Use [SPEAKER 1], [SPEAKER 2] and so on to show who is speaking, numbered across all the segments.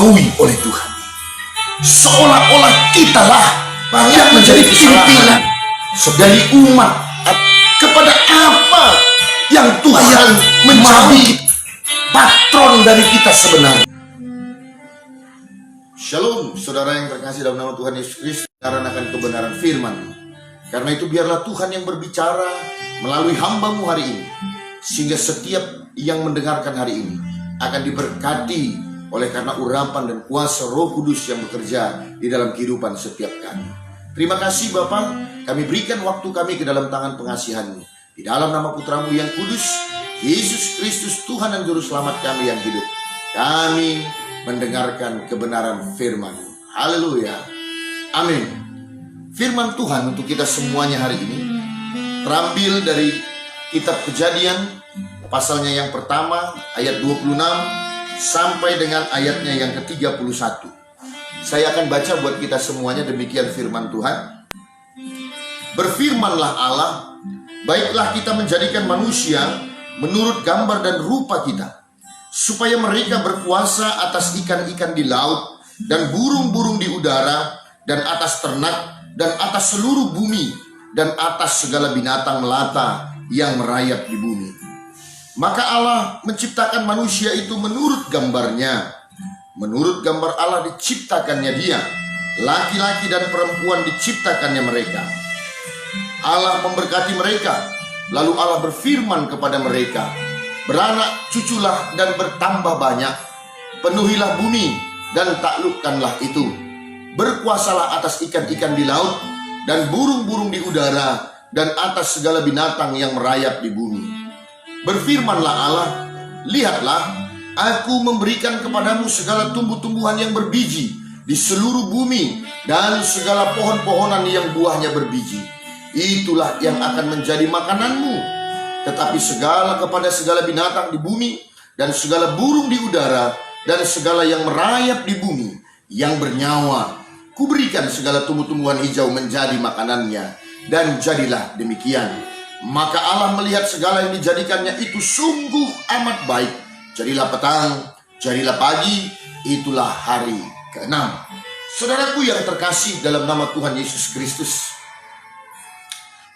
[SPEAKER 1] dijodohi oleh Tuhan. Seolah-olah kitalah yang menjadi pimpinan dari umat kepada apa yang Tuhan menjadi patron dari kita sebenarnya. Shalom, saudara yang terkasih dalam nama Tuhan Yesus Kristus, karena akan kebenaran firman. Karena itu biarlah Tuhan yang berbicara melalui hamba-Mu hari ini, sehingga setiap yang mendengarkan hari ini akan diberkati oleh karena urapan dan kuasa Roh Kudus yang bekerja di dalam kehidupan setiap kami. Terima kasih Bapa, kami berikan waktu kami ke dalam tangan pengasihan-Mu. Di dalam nama Putra-Mu yang kudus, Yesus Kristus, Tuhan dan Juru Selamat kami yang hidup, kami mendengarkan kebenaran firman. Haleluya. Amin. Firman Tuhan untuk kita semuanya hari ini terambil dari kitab Kejadian, pasalnya yang pertama, ayat 26 sampai dengan ayatnya yang ke-31. Saya akan baca buat kita semuanya, demikian firman Tuhan. Berfirmanlah Allah, baiklah kita menjadikan manusia menurut gambar dan rupa kita, supaya mereka berkuasa atas ikan-ikan di laut dan burung-burung di udara dan atas ternak dan atas seluruh bumi dan atas segala binatang melata yang merayap di bumi. Maka Allah menciptakan manusia itu menurut gambarnya. Menurut gambar Allah diciptakannya dia, laki-laki dan perempuan diciptakannya mereka. Allah memberkati mereka, lalu Allah berfirman kepada mereka, beranak cuculah dan bertambah banyak, penuhilah bumi dan taklukkanlah itu. Berkuasalah atas ikan-ikan di laut dan burung-burung di udara dan atas segala binatang yang merayap di bumi. Berfirmanlah Allah, lihatlah, aku memberikan kepadamu segala tumbuh-tumbuhan yang berbiji di seluruh bumi dan segala pohon-pohonan yang buahnya berbiji. Itulah yang akan menjadi makananmu. Tetapi kepada segala binatang di bumi dan segala burung di udara dan segala yang merayap di bumi yang bernyawa, kuberikan segala tumbuh-tumbuhan hijau menjadi makanannya. Dan jadilah demikian. Maka Allah melihat segala yang dijadikannya itu sungguh amat baik. Jadilah petang, jadilah pagi, itulah hari ke-6. Saudaraku yang terkasih dalam nama Tuhan Yesus Kristus,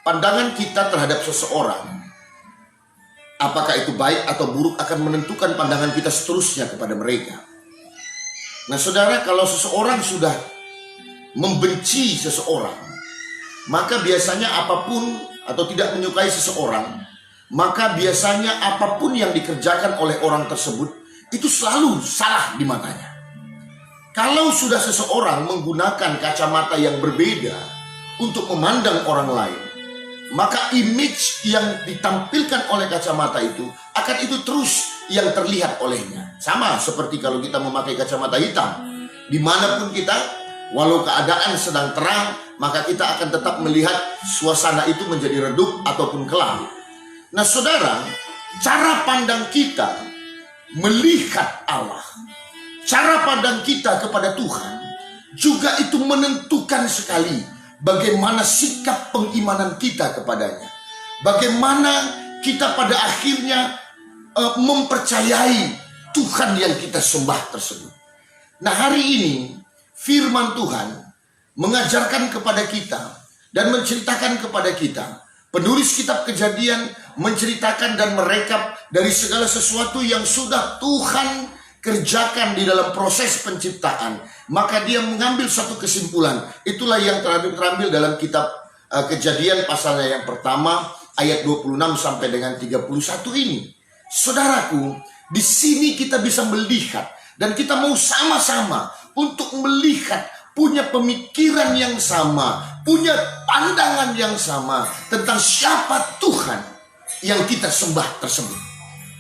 [SPEAKER 1] pandangan kita terhadap seseorang, apakah itu baik atau buruk, akan menentukan pandangan kita seterusnya kepada mereka. Nah saudara, kalau seseorang sudah membenci seseorang, maka biasanya apapun atau tidak menyukai seseorang, maka biasanya apapun yang dikerjakan oleh orang tersebut itu selalu salah di matanya. Kalau sudah seseorang menggunakan kacamata yang berbeda untuk memandang orang lain, maka image yang ditampilkan oleh kacamata itu akan itu terus yang terlihat olehnya. Sama seperti kalau kita memakai kacamata hitam, dimanapun kita, walau keadaan sedang terang, maka kita akan tetap melihat suasana itu menjadi redup ataupun kelam. Nah saudara, cara pandang kita melihat Allah, cara pandang kita kepada Tuhan juga itu menentukan sekali bagaimana sikap pengimanan kita kepadanya. Bagaimana kita pada akhirnya mempercayai Tuhan yang kita sembah tersebut. Nah hari ini firman Tuhan mengajarkan kepada kita dan menceritakan kepada kita. Penulis kitab Kejadian menceritakan dan merekap dari segala sesuatu yang sudah Tuhan kerjakan di dalam proses penciptaan. Maka dia mengambil satu kesimpulan. Itulah yang terambil dalam kitab Kejadian pasalnya yang pertama ayat 26 sampai dengan 31 ini. Saudaraku, di sini kita bisa melihat dan kita mau sama-sama untuk melihat, punya pemikiran yang sama, punya pandangan yang sama tentang siapa Tuhan yang kita sembah tersebut.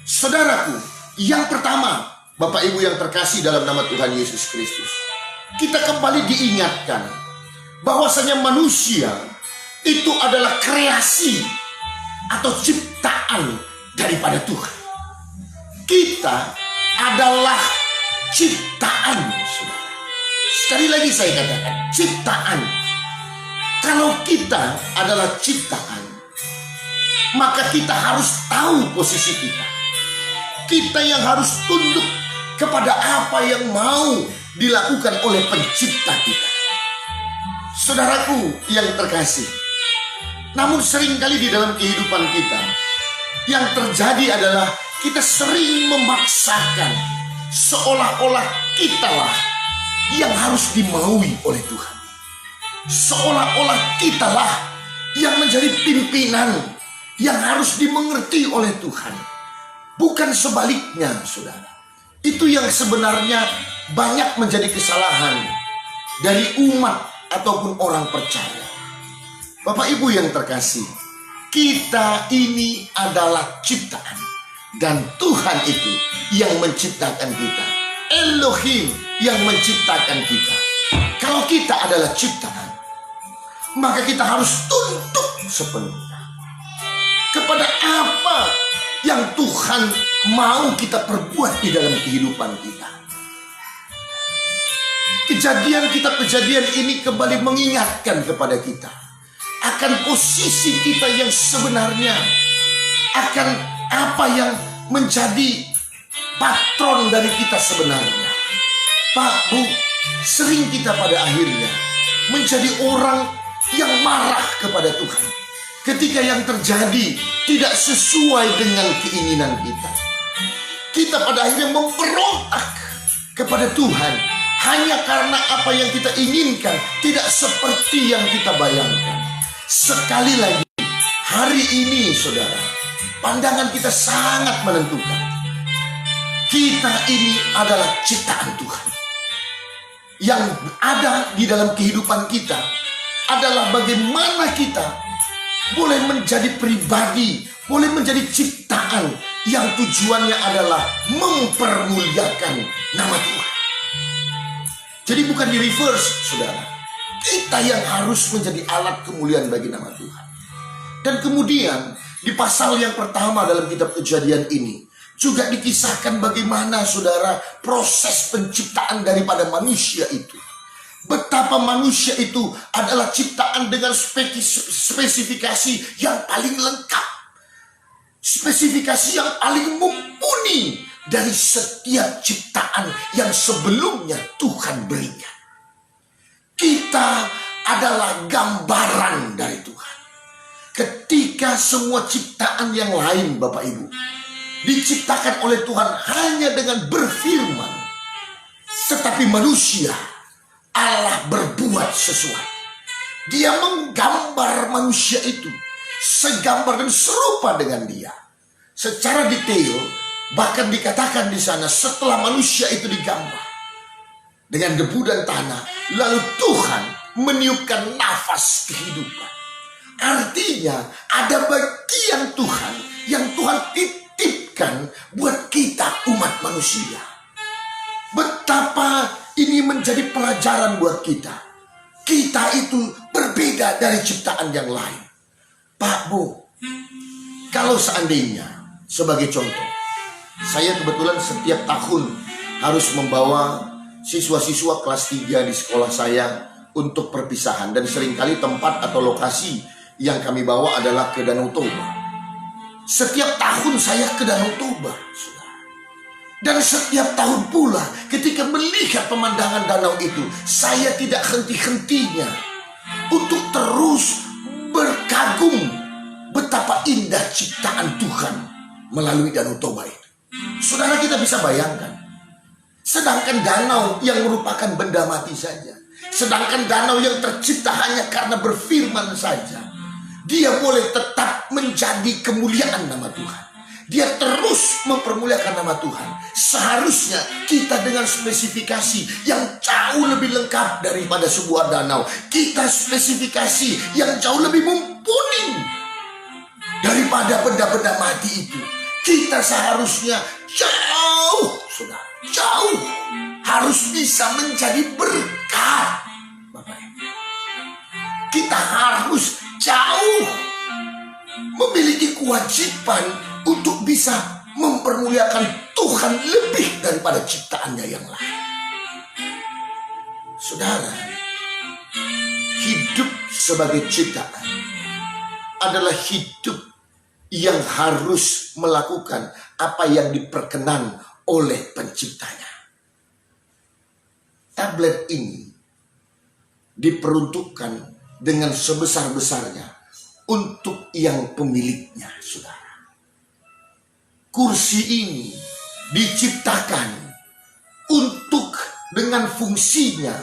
[SPEAKER 1] Saudaraku, yang pertama, Bapak Ibu yang terkasih dalam nama Tuhan Yesus Kristus, kita kembali diingatkan bahwasanya manusia itu adalah kreasi atau ciptaan daripada Tuhan. Kita adalah ciptaan, saudara. Sekali lagi saya katakan, ciptaan. Kalau kita adalah ciptaan, maka kita harus tahu posisi kita. Kita yang harus tunduk kepada apa yang mau dilakukan oleh pencipta kita. Saudaraku yang terkasih, namun seringkali di dalam kehidupan kita yang terjadi adalah kita sering memaksakan seolah-olah kitalah yang harus dimaui oleh Tuhan. Seolah-olah kitalah yang menjadi pimpinan yang harus dimengerti oleh Tuhan. Bukan sebaliknya, saudara. Itu yang sebenarnya banyak menjadi kesalahan dari umat ataupun orang percaya. Bapak Ibu yang terkasih, kita ini adalah ciptaan. Dan Tuhan itu yang menciptakan kita. Elohim yang menciptakan kita. Kalau kita adalah ciptaan, maka kita harus tunduk sepenuhnya kepada apa yang Tuhan mau kita perbuat di dalam kehidupan kita. Kejadian ini kembali mengingatkan kepada kita akan posisi kita yang sebenarnya, akan apa yang menjadi patron dari kita sebenarnya. Pak, Bu, sering kita pada akhirnya menjadi orang yang marah kepada Tuhan ketika yang terjadi tidak sesuai dengan keinginan kita. Kita pada akhirnya memberontak kepada Tuhan hanya karena apa yang kita inginkan tidak seperti yang kita bayangkan. Sekali lagi, hari ini saudara, pandangan kita sangat menentukan. Kita ini adalah ciptaan Tuhan. Yang ada di dalam kehidupan kita adalah bagaimana kita boleh menjadi pribadi, boleh menjadi ciptaan yang tujuannya adalah mempermuliakan nama Tuhan. Jadi bukan di reverse, saudara. Kita yang harus menjadi alat kemuliaan bagi nama Tuhan. Dan kemudian di pasal yang pertama dalam kitab Kejadian ini juga dikisahkan bagaimana, saudara, proses penciptaan daripada manusia itu. Betapa manusia itu adalah ciptaan dengan spesifikasi yang paling lengkap. Spesifikasi yang paling mumpuni dari setiap ciptaan yang sebelumnya Tuhan berikan. Kita adalah gambaran dari Tuhan. Ketika semua ciptaan yang lain, Bapak Ibu, diciptakan oleh Tuhan hanya dengan berfirman, tetapi manusia, Allah berbuat sesuatu. Dia menggambar manusia itu segambar dan serupa dengan dia. Secara detail, bahkan dikatakan di sana setelah manusia itu digambar dengan debu dan tanah, lalu Tuhan meniupkan nafas kehidupan. Artinya ada bagian Tuhan yang Tuhan titipkan buat kita umat manusia. Betapa ini menjadi pelajaran buat kita. Kita itu berbeda dari ciptaan yang lain. Pak, Bu, kalau seandainya sebagai contoh, saya kebetulan setiap tahun harus membawa siswa-siswa kelas 3 di sekolah saya untuk perpisahan. Dan seringkali tempat atau lokasi yang kami bawa adalah ke Danau Toba. Setiap tahun saya ke Danau Toba, saudara. Dan setiap tahun pula ketika melihat pemandangan danau itu, saya tidak henti-hentinya untuk terus berkagum betapa indah ciptaan Tuhan melalui Danau Toba itu. Saudara, kita bisa bayangkan, sedangkan danau yang merupakan benda mati saja, sedangkan danau yang tercipta hanya karena berfirman saja, dia boleh tetap menjadi kemuliaan nama Tuhan. Dia terus mempermuliakan nama Tuhan. Seharusnya kita dengan spesifikasi yang jauh lebih lengkap daripada sebuah danau, kita spesifikasi yang jauh lebih mumpuni daripada benda-benda mati itu. Kita seharusnya jauh, saudara, jauh harus bisa menjadi berkat. Bapak, kita harus jauh memiliki kewajiban untuk bisa mempermuliakan Tuhan lebih daripada ciptaannya yang lain. Saudara, hidup sebagai ciptaan adalah hidup yang harus melakukan apa yang diperkenan oleh penciptanya. tablet ini diperuntukkan dengan sebesar-besarnya untuk yang pemiliknya, saudara. Kursi ini diciptakan untuk dengan fungsinya,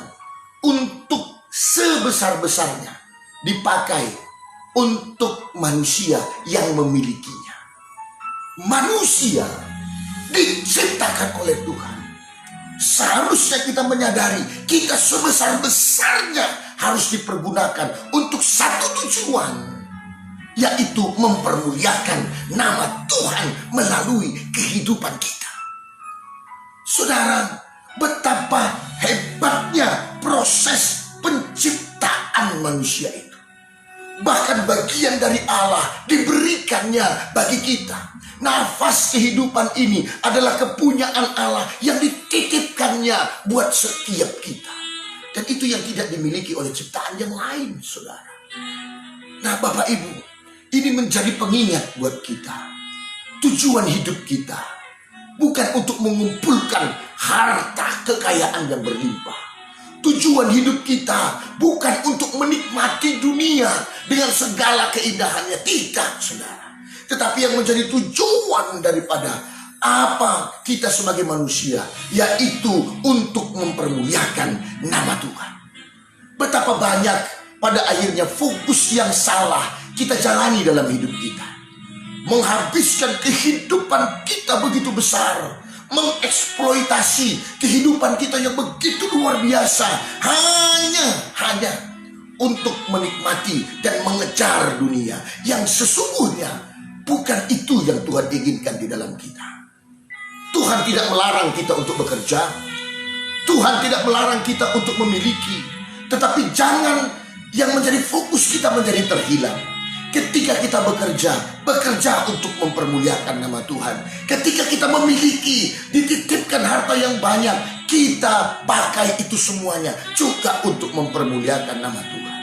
[SPEAKER 1] untuk sebesar-besarnya dipakai untuk manusia yang memilikinya. Manusia diciptakan oleh Tuhan. Seharusnya kita menyadari kita sebesar-besarnya harus dipergunakan untuk satu tujuan, yaitu mempermuliakan nama Tuhan melalui kehidupan kita. Saudara, betapa hebatnya proses penciptaan manusia itu. Bahkan bagian dari Allah diberikannya bagi kita. Nafas kehidupan ini adalah kepunyaan Allah yang dititipkannya buat setiap kita. Dan itu yang tidak dimiliki oleh ciptaan yang lain, saudara. Nah, Bapak Ibu, ini menjadi pengingat buat kita. Tujuan hidup kita bukan untuk mengumpulkan harta kekayaan yang berlimpah. Tujuan hidup kita bukan untuk menikmati dunia dengan segala keindahannya. Tidak, saudara. Tetapi yang menjadi tujuan daripada apa kita sebagai manusia, yaitu untuk mempermuliakan nama Tuhan. Betapa banyak pada akhirnya fokus yang salah kita jalani dalam hidup kita. Menghabiskan kehidupan kita begitu besar, mengeksploitasi kehidupan kita yang begitu luar biasa, hanya untuk menikmati dan mengejar dunia yang sesungguhnya bukan itu yang Tuhan inginkan di dalam kita. Tuhan tidak melarang kita untuk bekerja. Tuhan tidak melarang kita untuk memiliki. Tetapi jangan yang menjadi fokus kita menjadi terhilang. Ketika kita bekerja untuk mempermuliakan nama Tuhan. Ketika kita memiliki, dititipkan harta yang banyak, kita pakai itu semuanya juga untuk mempermuliakan nama Tuhan.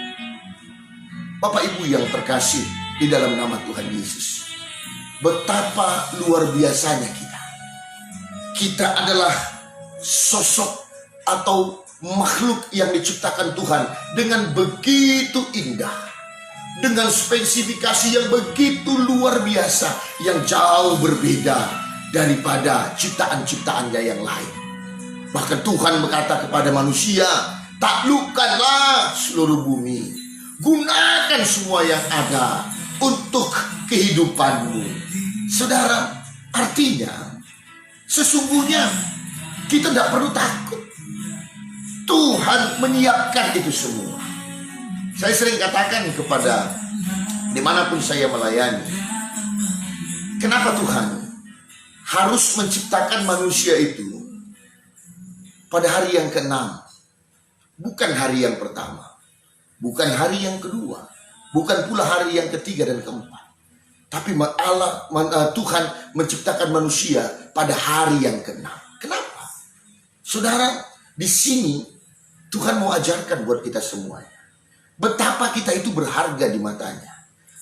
[SPEAKER 1] Bapak Ibu yang terkasih di dalam nama Tuhan Yesus, betapa luar biasanya kita. Kita adalah sosok atau makhluk yang diciptakan Tuhan dengan begitu indah, dengan spesifikasi yang begitu luar biasa, yang jauh berbeda daripada ciptaan-ciptaannya yang lain. Bahkan Tuhan berkata kepada manusia, taklukkanlah seluruh bumi, gunakan semua yang ada untuk kehidupanmu. Saudara, artinya sesungguhnya kita tidak perlu takut. Tuhan menyiapkan itu semua. Saya sering katakan kepada dimanapun saya melayani, kenapa Tuhan harus menciptakan manusia itu pada hari yang ke-6, bukan hari yang pertama, bukan hari yang kedua, bukan pula hari yang ketiga dan keempat. Tapi Tuhan menciptakan manusia pada hari yang ke-6. Kenapa? Saudara, di sini Tuhan mau ajarkan buat kita semuanya betapa kita itu berharga di matanya.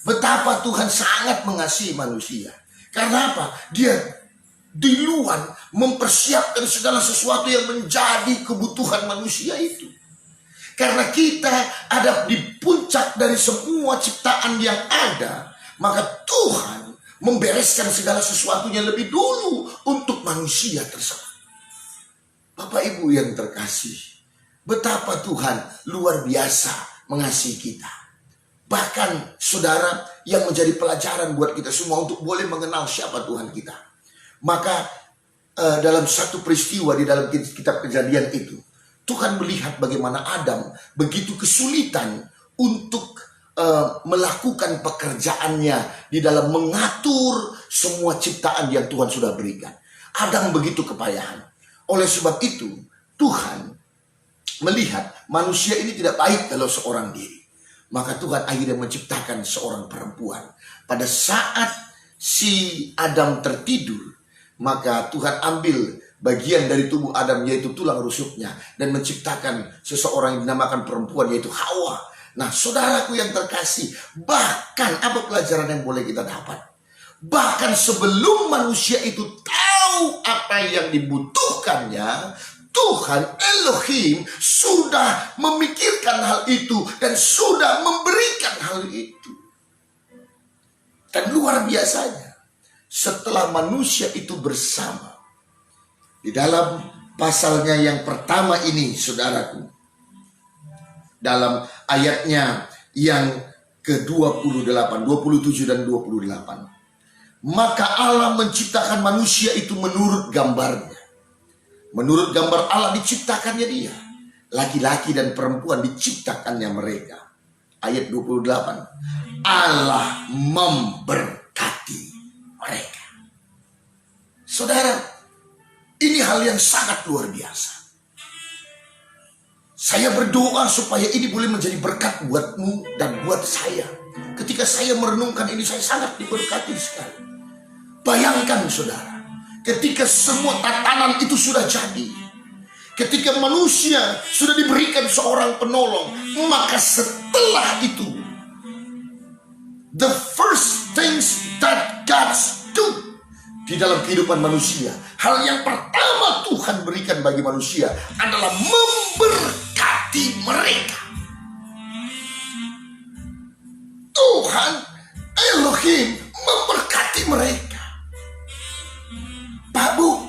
[SPEAKER 1] Betapa Tuhan sangat mengasihi manusia. Karena apa? Dia duluan mempersiapkan segala sesuatu yang menjadi kebutuhan manusia itu. Karena kita ada di puncak dari semua ciptaan yang ada, maka Tuhan membereskan segala sesuatunya lebih dulu untuk manusia tersebut. Bapak Ibu yang terkasih, betapa Tuhan luar biasa mengasihi kita. Bahkan saudara, yang menjadi pelajaran buat kita semua untuk boleh mengenal siapa Tuhan kita. Maka dalam satu peristiwa di dalam kitab Kejadian itu, Tuhan melihat bagaimana Adam begitu kesulitan untuk melakukan pekerjaannya di dalam mengatur semua ciptaan yang Tuhan sudah berikan. Adam begitu kepayahan. Oleh sebab itu, Tuhan melihat manusia ini tidak baik kalau seorang diri. Maka Tuhan akhirnya menciptakan seorang perempuan. Pada saat si Adam tertidur, maka Tuhan ambil bagian dari tubuh Adam, yaitu tulang rusuknya, dan menciptakan seseorang yang dinamakan perempuan, yaitu Hawa. Nah, saudaraku yang terkasih, bahkan apa pelajaran yang boleh kita dapat? Bahkan sebelum manusia itu tahu apa yang dibutuhkannya, Tuhan Elohim sudah memikirkan hal itu dan sudah memberikan hal itu. Dan luar biasanya, setelah manusia itu bersama, di dalam pasalnya yang pertama ini, saudaraku, dalam ayatnya yang ke-28, 27 dan 28. Maka Allah menciptakan manusia itu menurut gambarnya. Menurut gambar Allah diciptakannya dia. Laki-laki dan perempuan diciptakannya mereka. Ayat 28. Allah memberkati mereka. Saudara, ini hal yang sangat luar biasa. Saya berdoa supaya ini boleh menjadi berkat buatmu dan buat saya. Ketika saya merenungkan ini, saya sangat diberkati sekali. Bayangkan saudara, ketika semua tatanan itu sudah jadi, ketika manusia sudah diberikan seorang penolong, maka setelah itu, the first things that God do di dalam kehidupan manusia, hal yang pertama Tuhan berikan bagi manusia adalah memberkati mereka. Tuhan Elohim memberkati mereka. Pak Bu,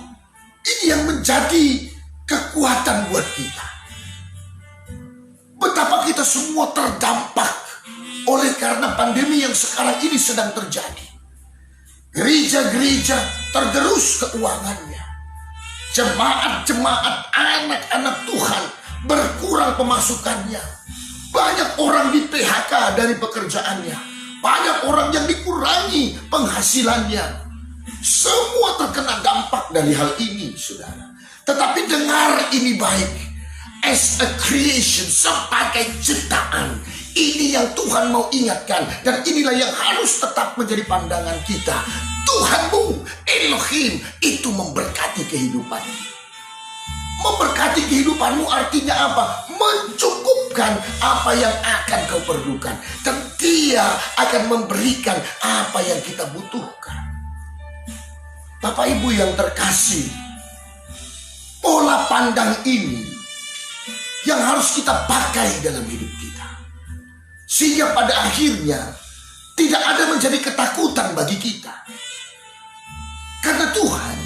[SPEAKER 1] ini yang menjadi kekuatan buat kita. Betapa kita semua terdampak oleh karena pandemi yang sekarang ini sedang terjadi. Gereja-gereja tergerus keuangannya. Jemaat-jemaat anak-anak Tuhan berkurang pemasukannya. Banyak orang di PHK dari pekerjaannya. Banyak orang yang dikurangi penghasilannya. Semua terkena dampak dari hal ini, saudara. Tetapi dengar ini baik. As a creation, sebagai ciptaan, ini yang Tuhan mau ingatkan. Dan inilah yang harus tetap menjadi pandangan kita. Tuhanmu, Elohim, itu memberkati kehidupanmu. Memberkati kehidupanmu artinya apa? Mencukupkan apa yang akan kau perlukan. Dan Dia akan memberikan apa yang kita butuhkan. Bapak Ibu yang terkasih, pola pandang ini yang harus kita pakai dalam hidup kita. Sehingga pada akhirnya tidak ada menjadi ketakutan bagi kita. Karena Tuhan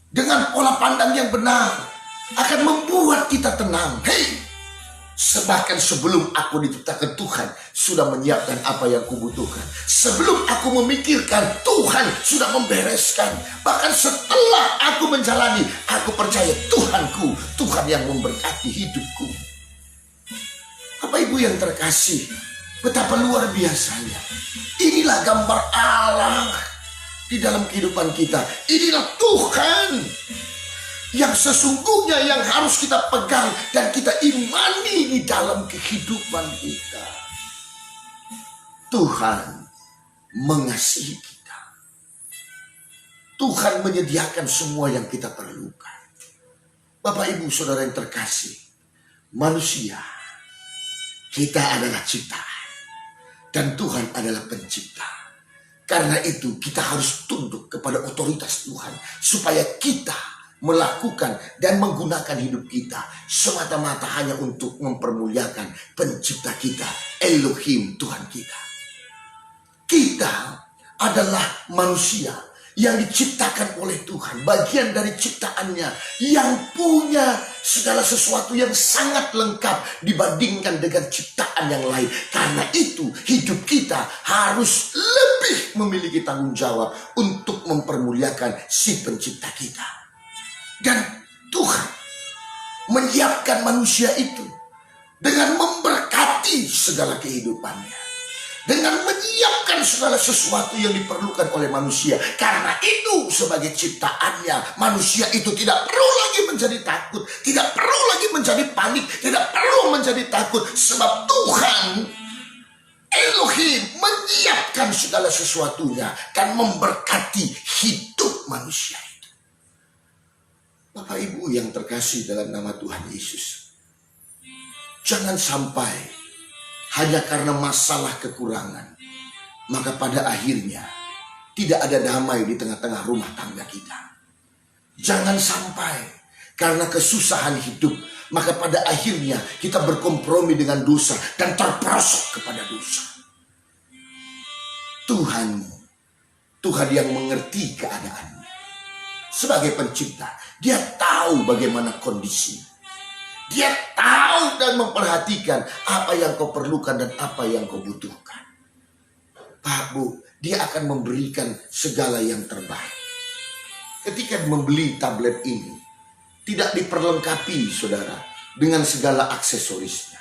[SPEAKER 1] dengan pola pandang yang benar akan membuat kita tenang. Hei, bahkan sebelum aku diciptakan, Tuhan sudah menyiapkan apa yang kubutuhkan. Sebelum aku memikirkan, Tuhan sudah membereskan. Bahkan setelah aku menjalani, aku percaya Tuhanku, Tuhan yang memberkati hidupku. Bapak Ibu yang terkasih, betapa luar biasanya. Inilah gambar Allah di dalam kehidupan kita. Inilah Tuhan yang sesungguhnya yang harus kita pegang dan kita imani di dalam kehidupan kita. Tuhan mengasihi kita. Tuhan menyediakan semua yang kita perlukan. Bapak Ibu Saudara yang terkasih, manusia, kita adalah ciptaan dan Tuhan adalah pencipta. Karena itu kita harus tunduk kepada otoritas Tuhan supaya kita melakukan dan menggunakan hidup kita semata-mata hanya untuk mempermuliakan pencipta kita, Elohim, Tuhan kita. Kita adalah manusia yang diciptakan oleh Tuhan, bagian dari ciptaannya yang punya segala sesuatu yang sangat lengkap dibandingkan dengan ciptaan yang lain. Karena itu hidup kita harus lebih memiliki tanggung jawab untuk mempermuliakan si pencipta kita. Dan Tuhan menyiapkan manusia itu dengan memberkati segala kehidupannya. Dengan menyiapkan segala sesuatu yang diperlukan oleh manusia. Karena itu sebagai ciptaannya, manusia itu tidak perlu lagi menjadi takut. Tidak perlu lagi menjadi panik. Tidak perlu menjadi takut. Sebab Tuhan Elohim menyiapkan segala sesuatunya dan memberkati hidup manusia itu. Bapak Ibu yang terkasih dalam nama Tuhan Yesus, jangan sampai hanya karena masalah kekurangan, maka pada akhirnya tidak ada damai di tengah-tengah rumah tangga kita. Jangan sampai karena kesusahan hidup, maka pada akhirnya kita berkompromi dengan dosa dan terperosok kepada dosa. Tuhan yang mengerti keadaanmu. Sebagai pencipta, Dia tahu bagaimana kondisi. Dia tahu dan memperhatikan apa yang kau perlukan dan apa yang kau butuhkan. Pak, Bu, Dia akan memberikan segala yang terbaik. Ketika membeli tablet ini, tidak diperlengkapi, saudara, dengan segala aksesorisnya.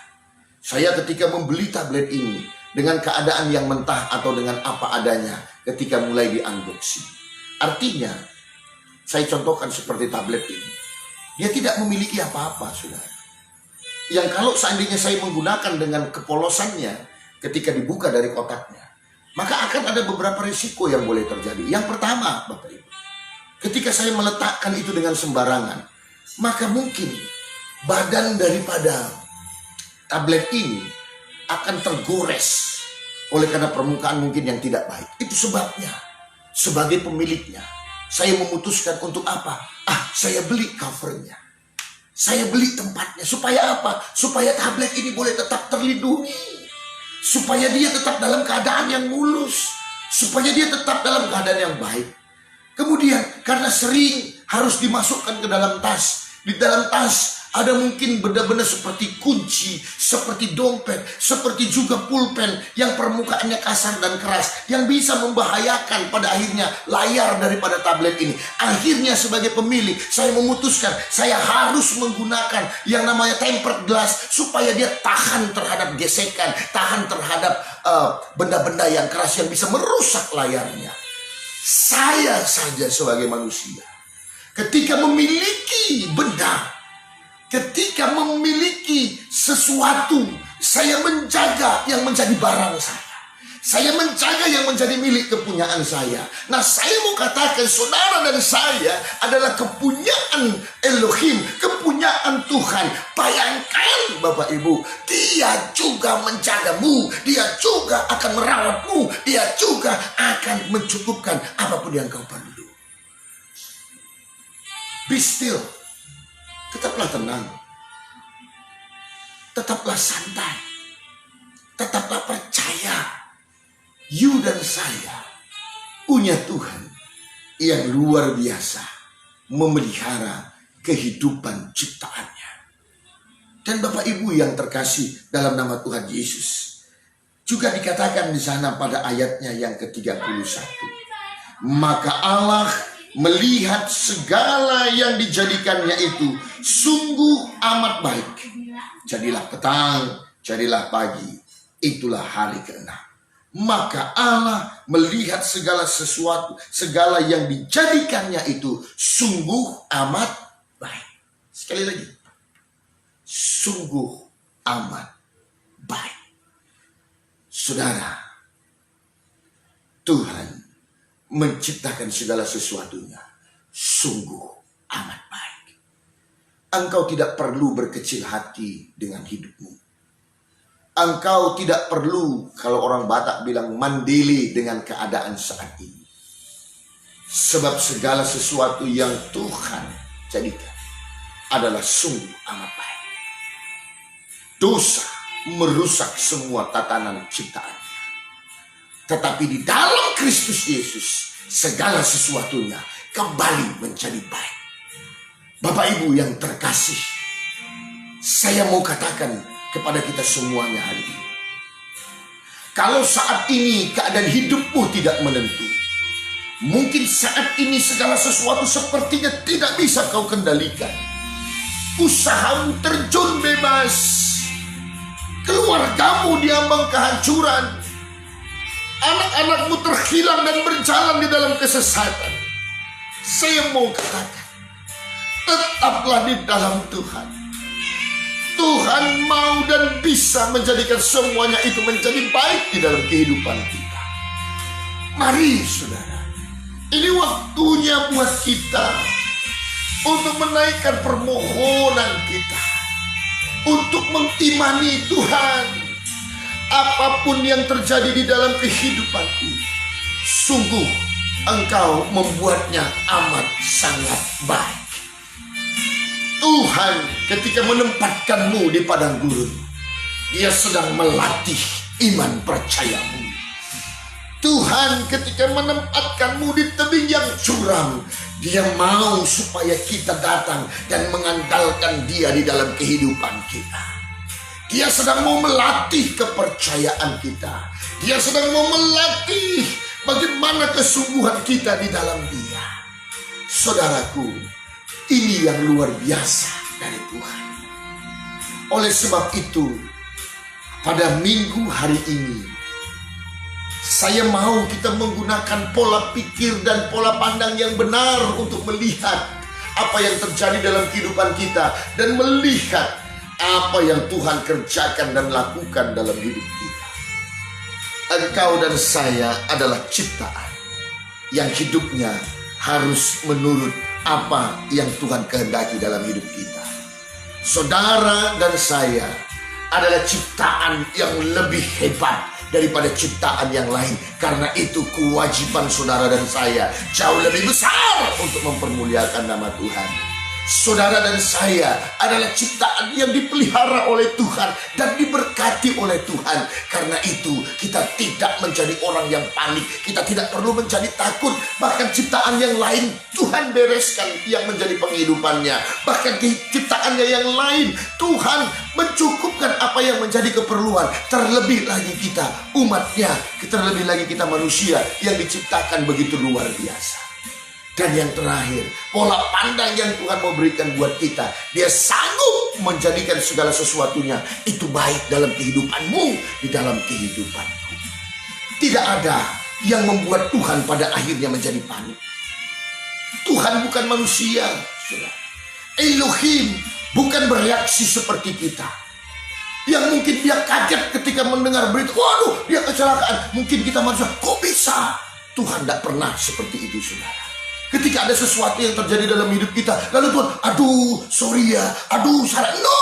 [SPEAKER 1] Saya ketika membeli tablet ini, dengan keadaan yang mentah atau dengan apa adanya, ketika mulai di-unboxing. Artinya, saya contohkan seperti tablet ini. Dia tidak memiliki apa-apa, saudara. Yang kalau seandainya saya menggunakan dengan kepolosannya, ketika dibuka dari kotaknya, maka akan ada beberapa risiko yang boleh terjadi. Yang pertama, Bapak Ibu, ketika saya meletakkan itu dengan sembarangan, maka mungkin badan daripada tablet ini akan tergores oleh karena permukaan mungkin yang tidak baik. Itu sebabnya, sebagai pemiliknya, saya memutuskan untuk apa? Saya beli covernya. Saya beli tempatnya. Supaya apa? Supaya tablet ini boleh tetap terlindungi. Supaya dia tetap dalam keadaan yang mulus. Supaya dia tetap dalam keadaan yang baik. Kemudian, karena sering harus dimasukkan ke dalam tas. Di dalam tas ada mungkin benda-benda seperti kunci, seperti dompet, seperti juga pulpen yang permukaannya kasar dan keras, yang bisa membahayakan pada akhirnya layar daripada tablet ini. Akhirnya sebagai pemilik, saya memutuskan saya harus menggunakan yang namanya tempered glass supaya dia tahan terhadap gesekan, tahan terhadap benda-benda yang keras yang bisa merusak layarnya. Saya saja sebagai manusia, ketika memiliki benda, ketika memiliki sesuatu, saya menjaga yang menjadi barang saya. Saya menjaga yang menjadi milik kepunyaan saya. Nah, saya mau katakan saudara dan saya adalah kepunyaan Elohim, kepunyaan Tuhan. Bayangkan Bapak Ibu, Dia juga menjagamu, Dia juga akan merawatmu, Dia juga akan mencukupkan apapun yang kau perlu. Be still. Tetaplah tenang, tetaplah santai, tetaplah percaya. You dan saya punya Tuhan yang luar biasa memelihara kehidupan ciptaannya. Dan Bapak Ibu yang terkasih dalam nama Tuhan Yesus, juga dikatakan di sana pada ayatnya yang ke-31. Maka Allah melihat segala yang dijadikannya itu sungguh amat baik. Jadilah petang, jadilah pagi, itulah hari ke-6. Maka Allah melihat segala sesuatu, segala yang dijadikannya itu sungguh amat baik. Sekali lagi, sungguh amat baik. Saudara, Tuhan menciptakan segala sesuatunya sungguh amat baik. Engkau tidak perlu berkecil hati dengan hidupmu. Engkau tidak perlu, kalau orang Batak bilang, mandili dengan keadaan saat ini. Sebab segala sesuatu yang Tuhan jadikan adalah sungguh amat baik. Dosa merusak semua tatanan ciptaan. Tetapi di dalam Kristus Yesus, segala sesuatunya kembali menjadi baik. Bapak Ibu yang terkasih, saya mau katakan kepada kita semuanya hari ini. Kalau saat ini keadaan hidupmu tidak menentu, mungkin saat ini segala sesuatu sepertinya tidak bisa kau kendalikan. Usahamu terjun bebas, keluargamu diambang kehancuran, anak-anakmu terhilang dan berjalan di dalam kesesatan. Saya mau katakan, tetaplah di dalam Tuhan. Tuhan mau dan bisa menjadikan semuanya itu menjadi baik di dalam kehidupan kita. Mari saudara, ini waktunya buat kita untuk menaikkan permohonan kita, untuk mengimani Tuhan. Apapun yang terjadi di dalam kehidupanku, sungguh Engkau membuatnya amat sangat baik. Tuhan ketika menempatkanmu di padang gurun, Dia sedang melatih iman percayamu. Tuhan ketika menempatkanmu di tebing yang curam, Dia mau supaya kita datang dan mengandalkan Dia di dalam kehidupan kita. Dia sedang mau melatih kepercayaan kita. Dia sedang mau melatih bagaimana kesungguhan kita di dalam Dia. Saudaraku, ini yang luar biasa dari Tuhan. Oleh sebab itu, pada minggu hari ini, saya mau kita menggunakan pola pikir dan pola pandang yang benar untuk melihat apa yang terjadi dalam kehidupan kita dan melihat apa yang Tuhan kerjakan dan lakukan dalam hidup kita. Engkau dan saya adalah ciptaan yang hidupnya harus menurut apa yang Tuhan kehendaki dalam hidup kita. Saudara dan saya adalah ciptaan yang lebih hebat daripada ciptaan yang lain. Karena itu kewajiban saudara dan saya jauh lebih besar untuk mempermuliakan nama Tuhan. Saudara dan saya adalah ciptaan yang dipelihara oleh Tuhan dan diberkati oleh Tuhan. Karena itu kita tidak menjadi orang yang panik. Kita tidak perlu menjadi takut. Bahkan ciptaan yang lain Tuhan bereskan yang menjadi penghidupannya. Bahkan ciptaannya yang lain Tuhan mencukupkan apa yang menjadi keperluan. Terlebih lagi kita umatnya, terlebih lagi kita manusia yang diciptakan begitu luar biasa. Dan yang terakhir, pola pandang yang Tuhan mau berikan buat kita, Dia sanggup menjadikan segala sesuatunya itu baik dalam kehidupanmu, di dalam kehidupanku. Tidak ada yang membuat Tuhan pada akhirnya menjadi panik. Tuhan bukan manusia, saudara. Elohim bukan bereaksi seperti kita, yang mungkin dia kaget ketika mendengar berita, waduh dia kecelakaan. Mungkin kita manusia, kok bisa? Tuhan tidak pernah seperti itu, saudara. Ketika ada sesuatu yang terjadi dalam hidup kita, lalu Tuhan, aduh sorry ya, aduh salah. No,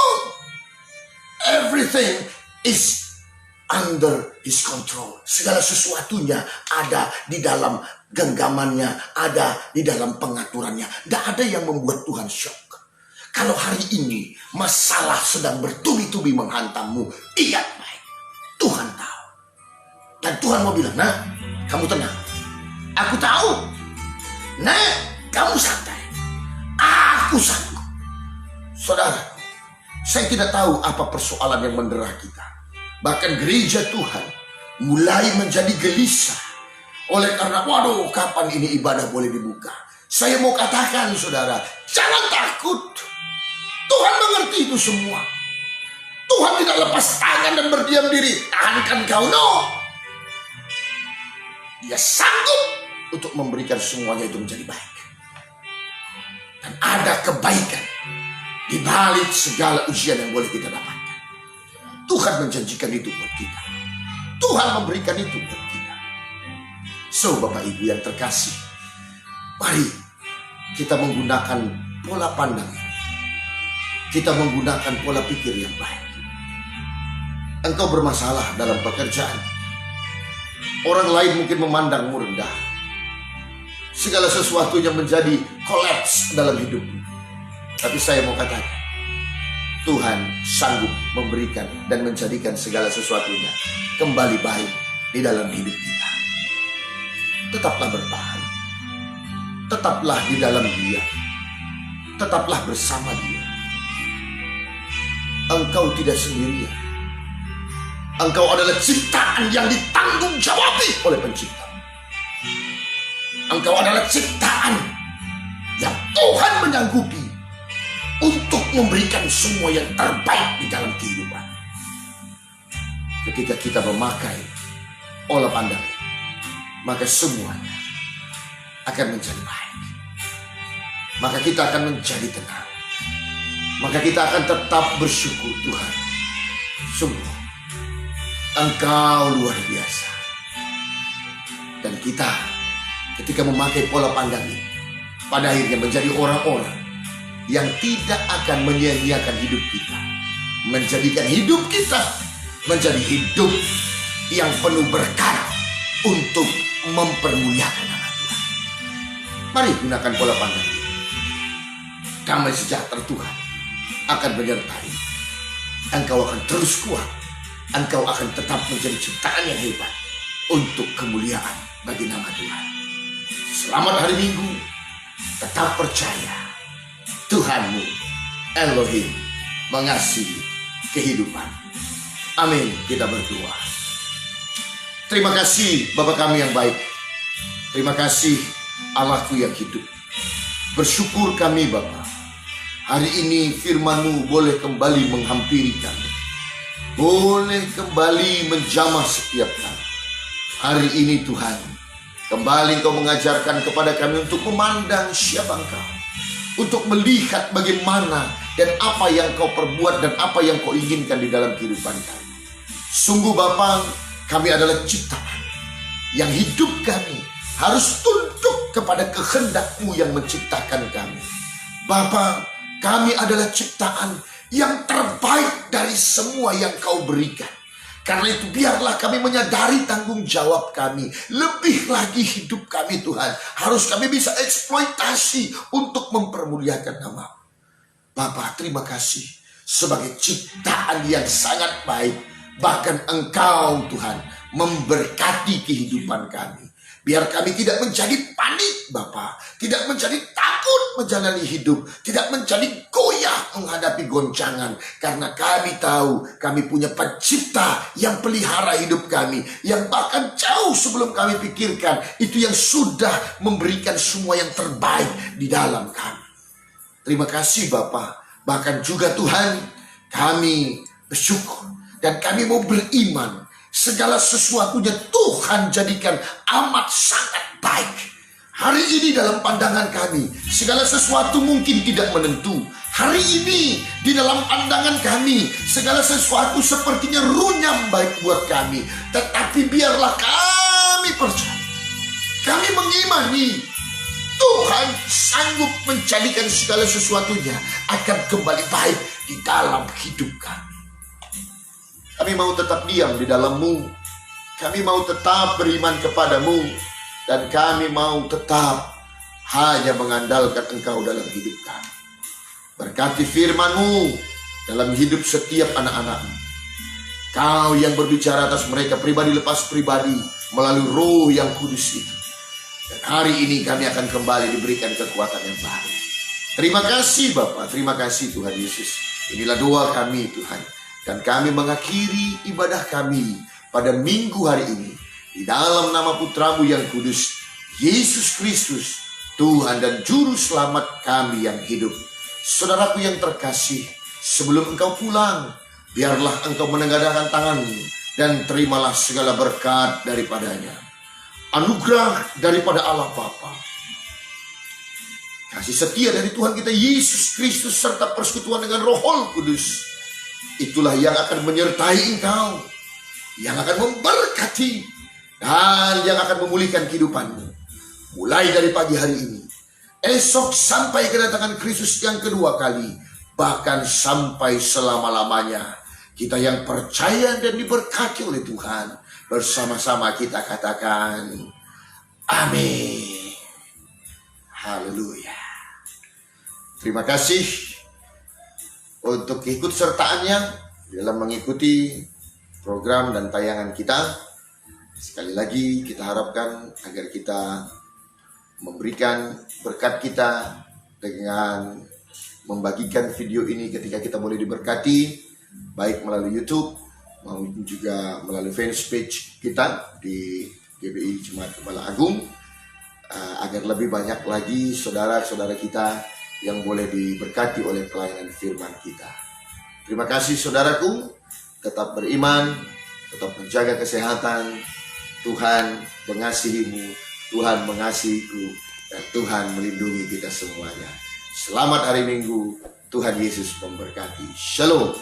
[SPEAKER 1] everything is under His control. Segala sesuatunya ada di dalam genggamannya, ada di dalam pengaturannya. Tidak ada yang membuat Tuhan shock. Kalau hari ini masalah sedang bertubi-tubi menghantammu, ingat baik, Tuhan tahu. Dan Tuhan mau bilang, nah kamu tenang, aku tahu. Nah, kamu santai. Aku sanggup. Saudara, saya tidak tahu apa persoalan yang mendera kita. Bahkan gereja Tuhan mulai menjadi gelisah. Oleh karena, waduh, kapan ini ibadah boleh dibuka? Saya mau katakan, saudara, jangan takut. Tuhan mengerti itu semua. Tuhan tidak lepas tangan dan berdiam diri. Tahankan kau, no. Dia sanggup untuk memberikan semuanya itu menjadi baik. Dan ada kebaikan di balik segala ujian yang boleh kita dapatkan. Tuhan menjanjikan itu buat kita. Tuhan memberikan itu buat kita. So, Bapak Ibu yang terkasih, mari kita menggunakan pola pandang. Kita menggunakan pola pikir yang baik. Engkau bermasalah dalam pekerjaan. Orang lain mungkin memandangmu rendah. Segala sesuatunya menjadi kolaps dalam hidupmu. Tapi saya mau katakan, Tuhan sanggup memberikan dan menjadikan segala sesuatunya kembali baik di dalam hidup kita. Tetaplah bertahan. Tetaplah di dalam Dia. Tetaplah bersama Dia. Engkau tidak sendirian. Engkau adalah ciptaan yang ditanggung jawabi oleh Pencipta. Engkau adalah ciptaan yang Tuhan menyanggupi untuk memberikan semua yang terbaik di dalam kehidupan. Ketika kita memakai pola pandang, maka semuanya akan menjadi baik. Maka kita akan menjadi tenang. Maka kita akan tetap bersyukur, Tuhan. Sungguh, Engkau luar biasa. Dan kita ketika memakai pola pandang ini, pada akhirnya menjadi orang-orang yang tidak akan menyia-nyiakan hidup kita. Menjadikan hidup kita menjadi hidup yang penuh berkat untuk mempermuliakan nama Tuhan. Mari gunakan pola pandang ini. Damai sejahtera Tuhan akan menyertai. Engkau akan terus kuat. Engkau akan tetap menjadi ciptaan yang hebat untuk kemuliaan bagi nama Tuhan. Selamat hari Minggu. Tetap percaya Tuhanmu Elohim mengasihi kehidupan. Amin. Kita berdoa. Terima kasih Bapa kami yang baik. Terima kasih Allahku yang hidup. Bersyukur kami Bapa, hari ini firman-Mu boleh kembali menghampiri kami, boleh kembali menjamah setiap kami. Hari ini Tuhan, kembali Engkau mengajarkan kepada kami untuk memandang siapa Engkau, untuk melihat bagaimana dan apa yang Kau perbuat dan apa yang Kau inginkan di dalam kehidupan kami. Sungguh Bapa, kami adalah ciptaan yang hidup kami harus tunduk kepada kehendak-Mu yang menciptakan kami. Bapa, kami adalah ciptaan yang terbaik dari semua yang Kau berikan. Karena itu biarlah kami menyadari tanggung jawab kami. Lebih lagi hidup kami Tuhan, harus kami bisa eksploitasi untuk mempermuliakan nama. Bapa, terima kasih sebagai ciptaan yang sangat baik. Bahkan Engkau Tuhan memberkati kehidupan kami. Biar kami tidak menjadi panik Bapa, tidak menjadi takut menjalani hidup, tidak menjadi goyah menghadapi goncangan. Karena kami tahu kami punya pencipta yang pelihara hidup kami, yang bahkan jauh sebelum kami pikirkan, itu yang sudah memberikan semua yang terbaik di dalam kami. Terima kasih Bapa. Bahkan juga Tuhan, kami bersyukur dan kami mau beriman. Segala sesuatunya Tuhan jadikan amat sangat baik. Hari ini dalam pandangan kami, segala sesuatu mungkin tidak menentu. Hari ini di dalam pandangan kami, segala sesuatu sepertinya runyam baik buat kami. Tetapi biarlah kami percaya, kami mengimani Tuhan sanggup menjadikan segala sesuatunya akan kembali baik di dalam hidup kami. Kami mau tetap diam di dalam-Mu. Kami mau tetap beriman kepada-Mu. Dan kami mau tetap hanya mengandalkan Engkau dalam hidup kami. Berkati firman-Mu dalam hidup setiap anak-anak-Mu. Kau yang berbicara atas mereka pribadi lepas pribadi melalui Roh yang kudus itu. Dan hari ini kami akan kembali diberikan kekuatan yang baru. Terima kasih Bapa, terima kasih Tuhan Yesus. Inilah doa kami Tuhan. Dan kami mengakhiri ibadah kami pada minggu hari ini di dalam nama Putra-Mu yang kudus, Yesus Kristus, Tuhan dan Juru Selamat kami yang hidup. Saudaraku yang terkasih, sebelum engkau pulang, biarlah engkau menengadahkan tangan-Mu dan terimalah segala berkat daripadanya. Anugerah daripada Allah Bapa, kasih setia dari Tuhan kita Yesus Kristus serta persekutuan dengan Roh Kudus, itulah yang akan menyertai engkau, yang akan memberkati, dan yang akan memulihkan kehidupanmu. Mulai dari pagi hari ini, esok sampai kedatangan Kristus yang kedua kali, bahkan sampai selama-lamanya. Kita yang percaya dan diberkati oleh Tuhan, bersama-sama kita katakan, amin. Haleluya. Terima kasih untuk ikut sertaannya dalam mengikuti program dan tayangan kita. Sekali lagi kita harapkan agar kita memberikan berkat kita dengan membagikan video ini ketika kita boleh diberkati, baik melalui YouTube maupun juga melalui fanpage kita di GBI Jemaat Gembala Agung, agar lebih banyak lagi saudara-saudara kita yang boleh diberkati oleh pelayanan firman kita. Terima kasih saudaraku, tetap beriman, tetap menjaga kesehatan. Tuhan mengasihimu, Tuhan mengasihiku, dan Tuhan melindungi kita semuanya. Selamat hari Minggu, Tuhan Yesus memberkati. Shalom.